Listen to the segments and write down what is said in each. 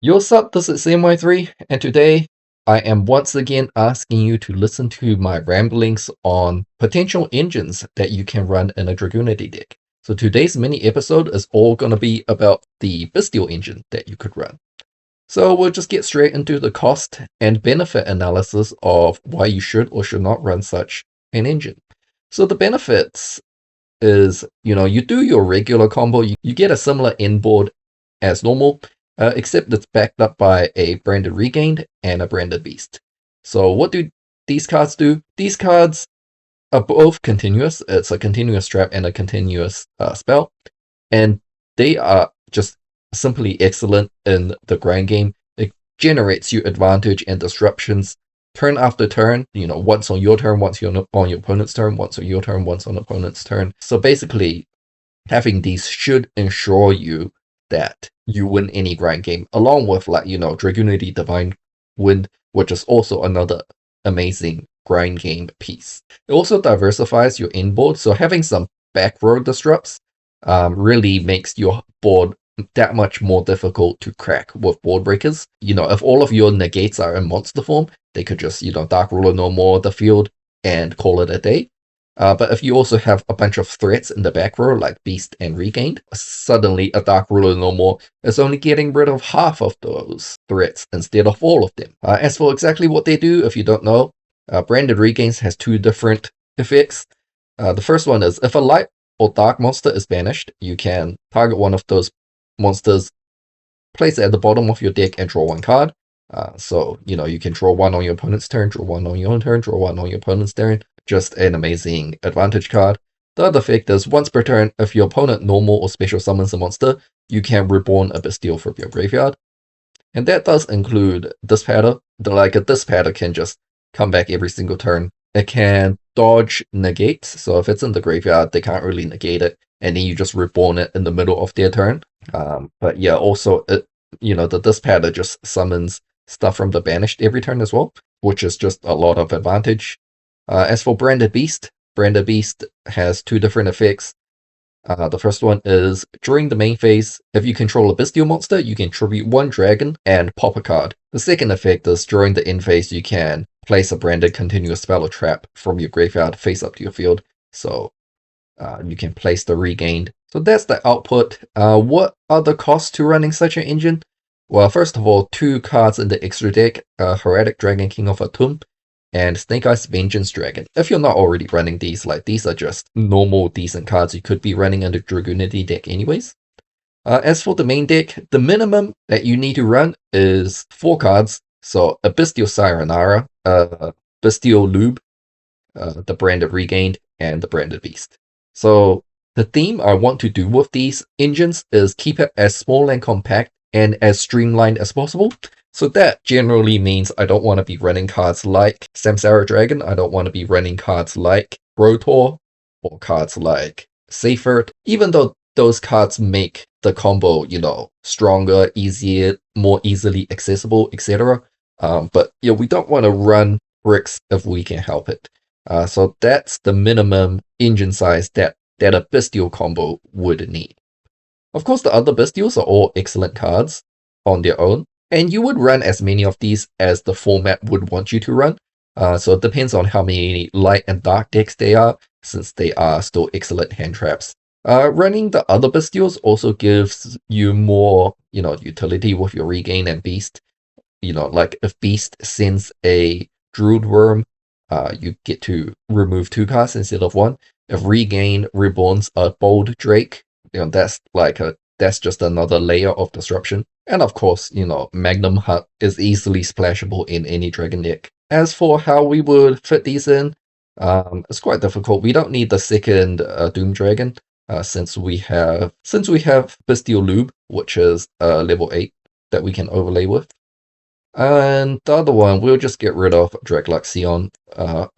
Yo, sup, this is CMY3, and today I am once again asking you to listen to my ramblings on potential engines that you can run in a Dragoonity deck. So today's mini episode is all going to be about the Bystial engine that you could run. So we'll just get straight into the cost and benefit analysis of why you should or should not run such an engine. So the benefits is, you do your regular combo, you get a similar inboard as normal, except it's backed up by a branded Regained and a branded Beast. So what do these cards do? These cards are both continuous. It's a continuous trap and a continuous spell, and they are just simply excellent in the grind game. It generates you advantage and disruptions turn after turn, once on your turn, once on your opponent's turn, once on your turn, once on opponent's turn. So basically, having these should ensure you that you win any grind game, along with Dragoonity Divine Wind, which is also another amazing grind game piece. It also diversifies your inboard, so having some back row disrupts really makes your board that much more difficult to crack with board breakers. If all of your negates are in monster form, they could just, Dark Ruler no more the field and call it a day. But if you also have a bunch of threats in the back row, like Beast and Regained, suddenly a Dark Ruler no more is only getting rid of half of those threats instead of all of them. As for exactly what they do, if you don't know, Branded Regains has two different effects. The first one is if a light or dark monster is banished, you can target one of those monsters, place it at the bottom of your deck, and draw one card. So, you can draw one on your opponent's turn, draw one on your own turn, draw one on your opponent's turn. Just an amazing advantage card. The other effect is once per turn, if your opponent normal or special summons a monster, you can reborn a Bystial from your graveyard. And that does include Dispatter. A Dispatter can just come back every single turn. It can dodge negates, so if it's in the graveyard, they can't really negate it, and then you just reborn it in the middle of their turn. But yeah, also, the Dispatter just summons stuff from the banished every turn as well, which is just a lot of advantage. As for Branded Beast has two different effects. The first one is during the main phase, if you control a Bystial monster, you can tribute one dragon and pop a card. The second effect is during the end phase, you can place a branded continuous spell or trap from your graveyard face up to your field. So you can place the Regained. So that's the output. What are the costs to running such an engine? Well, first of all, two cards in the extra deck, Heretic Dragon King of Atum and Snake Eyes Vengeance Dragon. If you're not already running these, these are just normal decent cards you could be running in the Dragoonity deck anyways. As for the main deck, the minimum that you need to run is 4 cards. So a Bystial Sayonara, Bystial Lube, the Branded Regained, and the Branded Beast. So the theme I want to do with these engines is keep it as small and compact and as streamlined as possible. So that generally means I don't want to be running cards like Samsara Dragon, I don't want to be running cards like Rotor, or cards like Seyfert, even though those cards make the combo, stronger, easier, more easily accessible, etc. But we don't want to run bricks if we can help it. So that's the minimum engine size that a Bystial combo would need. Of course, the other Bystials are all excellent cards on their own, and you would run as many of these as the format would want you to run. So it depends on how many light and dark decks they are, since they are still excellent hand traps. Running the other Bystials also gives you more, utility with your Regain and Beast. Like if Beast sends a Druid Worm, you get to remove 2 cards instead of 1. If Regain reborns a Bold Drake, that's just another layer of disruption. And of course, Magnum Hut is easily splashable in any dragon deck. As for how we would fit these in, it's quite difficult. We don't need the second Doom Dragon, since we have Bystial Lube, which is level 8 that we can overlay with. And the other one, we'll just get rid of Dragluxion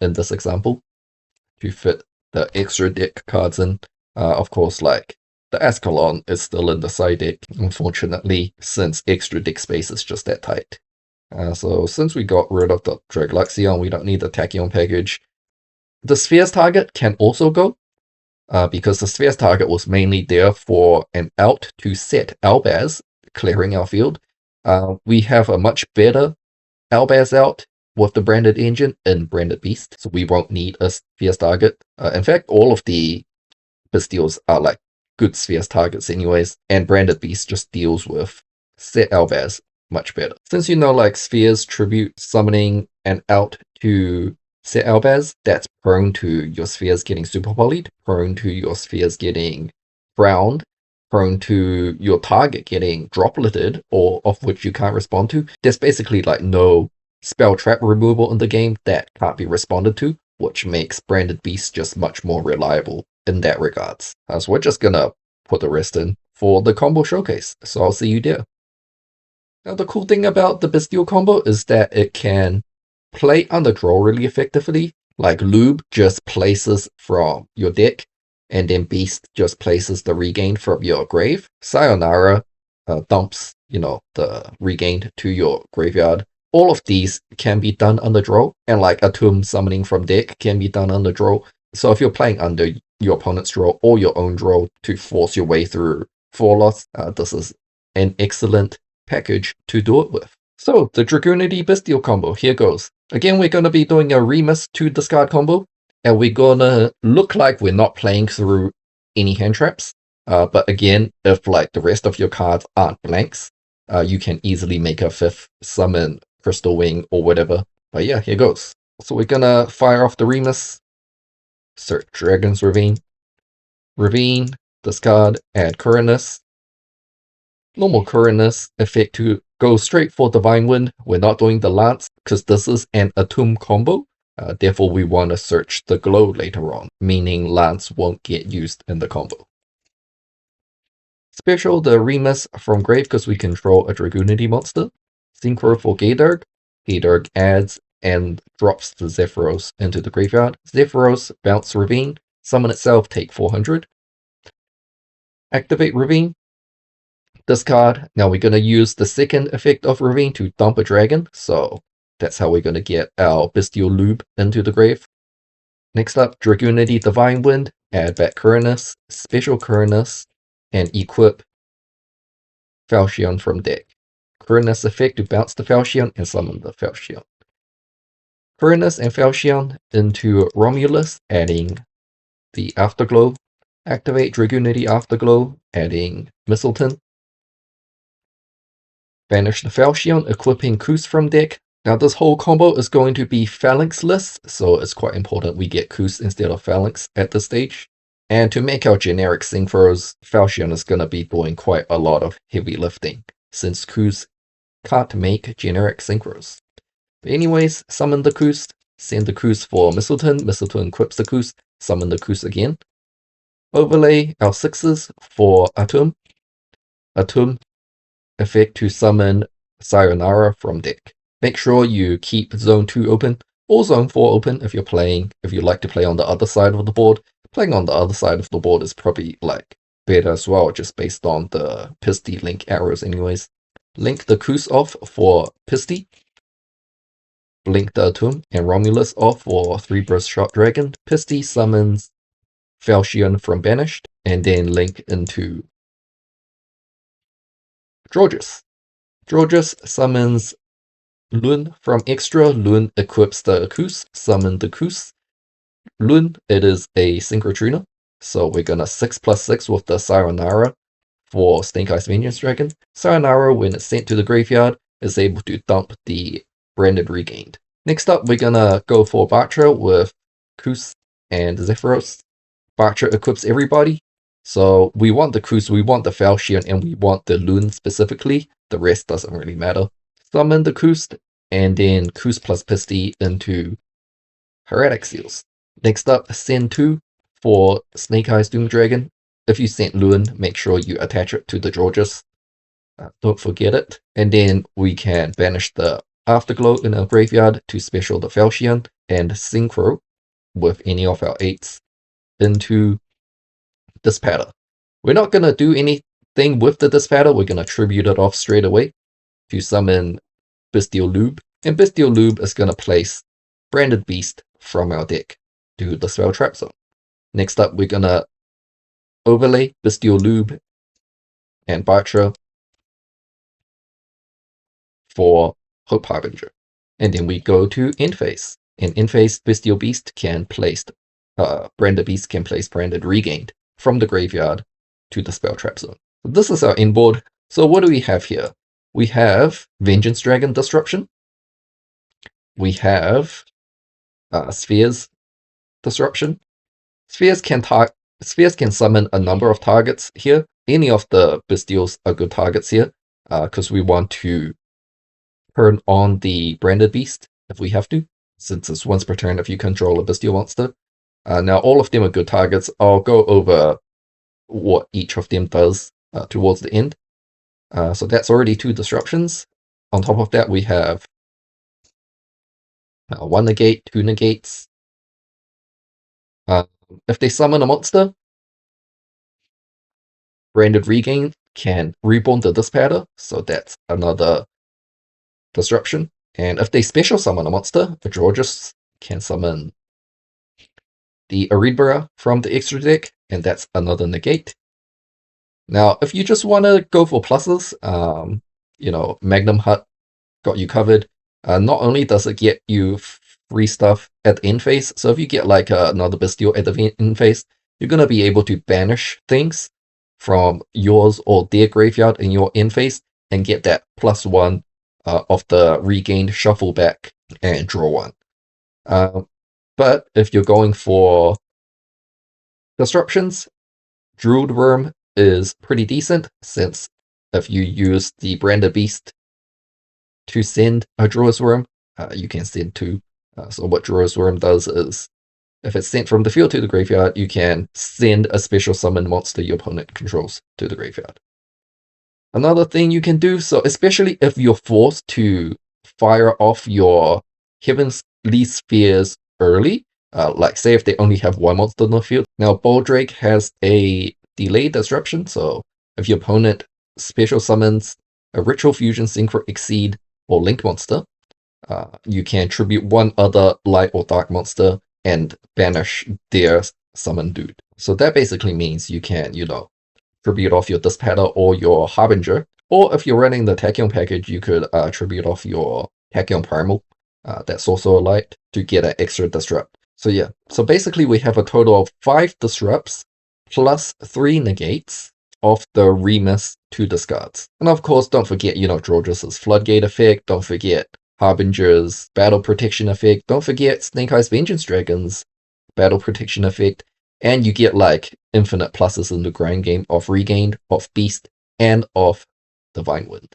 in this example to fit the extra deck cards in. Of course, the Ascalon is still in the side deck, unfortunately, since extra deck space is just that tight. So since we got rid of the Dragluxion, we don't need the Tachyon package. The Sphere's target can also go, because the Sphere's target was mainly there for an out to set Albaz, clearing our field. We have a much better Albaz out with the branded engine in branded beast, so we won't need a fierce target. In fact, all of the Bystials are like good spheres targets anyways, and branded beast just deals with set Albaz much better. Since you know like spheres tribute summoning and out to set Albaz, that's prone to your spheres getting super polyed, prone to your spheres getting browned, prone to your target getting dropleted or of which you can't respond to. There's basically like no spell trap removal in the game that can't be responded to, which makes branded beast just much more reliable in that regards. So we're just gonna put the rest in for the combo showcase. So I'll see you there. Now the cool thing about the Bystial combo is that it can play under draw really effectively. Like Lube just places from your deck, and then Beast just places the regained from your grave. Sayonara dumps, the regained to your graveyard. All of these can be done under draw, and like a tomb summoning from deck can be done under draw. So if you're playing under your opponent's draw or your own draw to force your way through 4 lots, this is an excellent package to do it with. So the Dragoonity Bystial combo, here goes. Again, we're going to be doing a Remus to discard combo, and we're going to look like we're not playing through any hand traps. But again, if like the rest of your cards aren't blanks, you can easily make a 5th summon Crystal Wing or whatever. But yeah, here goes. So we're gonna fire off the Remus, search Dragon's Ravine, discard, add Currentness. Normal Currentness effect to go straight for Divine Wind. We're not doing the Lance because this is an Atum combo. Therefore, we want to search the Glow later on, meaning Lance won't get used in the combo. Special the Remus from Grave because we control a Dragoonity monster. Synchro for Gaydarg. Gaydarg adds and drops the Zephyros into the graveyard. Zephyros bounce Ravine. Summon itself, take 400. Activate Ravine. Discard. Now we're going to use the second effect of Ravine to dump a dragon. So that's how we're going to get our Bystial Lube into the grave. Next up, Dragoonity Divine Wind. Add back Currentness, Special Currentness, and equip Falchion from deck. Currentness effect to bounce the Falchion and summon the Falchion. Currentness and Falchion into Romulus, adding the Afterglow. Activate Dragoonity Afterglow, adding Mistletoe. Banish the Falchion, equipping Kus from deck. Now this whole combo is going to be Phalanx-less, so it's quite important we get Kus instead of Phalanx at this stage. And to make our generic Synchros, Falchion is going to be doing quite a lot of heavy lifting, since Kus can't make generic Synchros. But anyways, summon the Kus, send the Kus for Mistletoe, Mistletoe equips the Kus, summon the Kus again. Overlay our 6s for Atum. Atum effect to summon Sayonara from deck. Make sure you keep Zone 2 open or Zone 4 open if you like to play on the other side of the board. Playing on the other side of the board is probably like better as well, just based on the Pisty link arrows anyways. Link the Kus off for Pisty. Blink the Atum and Romulus off for 3-burst shot dragon. Pisty summons Falchion from banished, and then link into Georges. Georges summons Lun from extra. Lun equips the Kus, summon the Kus. Lun, it is a Synchrotrina, so we're gonna 6+6 with the Sayonara for Snake Eyes Vengeance Dragon. Sayonara, when it's sent to the graveyard, is able to dump the branded regained. Next up, we're gonna go for Batra with Kus and Zephyros. Batra equips everybody. So we want the Kus, we want the Falchion, and we want the Lun specifically. The rest doesn't really matter. Summon the Kus, and then Kus plus Pisty into Heretic Seals. Next up, send 2 for Snake Eyes Doom Dragon. If you sent Lun, make sure you attach it to the Georges. Don't forget it. And then we can banish the Afterglow in our graveyard to special the Falchion and Synchro with any of our 8s into Dispatter. We're not going to do anything with the Dispatter. We're going to tribute it off straight away to summon Bystial Lube. And Bystial Lube is going to place Branded Beast from our deck to the Spell Trap Zone. Next up, we're going to overlay Bystial Lube and Batra for Hope Harbinger. And then we go to end phase. In end phase, Bystial Beast can place, Branded Beast can place Branded Regained from the graveyard to the spell trap zone. So this is our inboard. So what do we have here? We have Vengeance Dragon Disruption. We have Spheres Disruption. Spheres can summon a number of targets here. Any of the Bystials are good targets here, because we want to turn on the Branded Beast if we have to, since it's once per turn if you control a Bystial monster. Now all of them are good targets. I'll go over what each of them does towards the end. So that's already 2 disruptions. On top of that, we have 1 negate, 2 negates. If they summon a monster, Branded Regain can reborn the Dispatter, so that's another disruption. And if they special summon a monster, the Georges can summon the Aridbara from the extra deck, and that's another negate. Now, if you just want to go for pluses, Magnum Hut got you covered. Not only does it get you free stuff at the end phase, so if you get like another Bystial at the end phase, you're going to be able to banish things from yours or their graveyard in your end phase and get that +1 of the regained shuffle back and draw 1. But if you're going for disruptions, Druid Worm is pretty decent, since if you use the Branded Beast to send a Druid's Worm, you can send 2. So what Druid's Worm does is, if it's sent from the field to the graveyard, you can send a special summon monster your opponent controls to the graveyard. Another thing you can do, so especially if you're forced to fire off your Heavenly Spheres early, like say if they only have 1 monster in the field. Now Baldrake has a delay disruption, so if your opponent special summons a Ritual Fusion Synchro Exceed or Link monster, you can tribute 1 other light or dark monster and banish their summon dude. So that basically means you can, tribute off your Dispatter or your Harbinger, or if you're running the Tachyon package, you could tribute off your Tachyon Primal, that's also a light, to get an extra disrupt. So yeah, so basically we have a total of 5 disrupts plus 3 negates of the Remus 2 discards. And of course, don't forget, Georges' Floodgate effect, don't forget Harbinger's Battle Protection effect, don't forget Snake Eyes Vengeance Dragon's Battle Protection effect, and you get like infinite pluses in the grind game of Regained, of Beast, and of Divine Wind.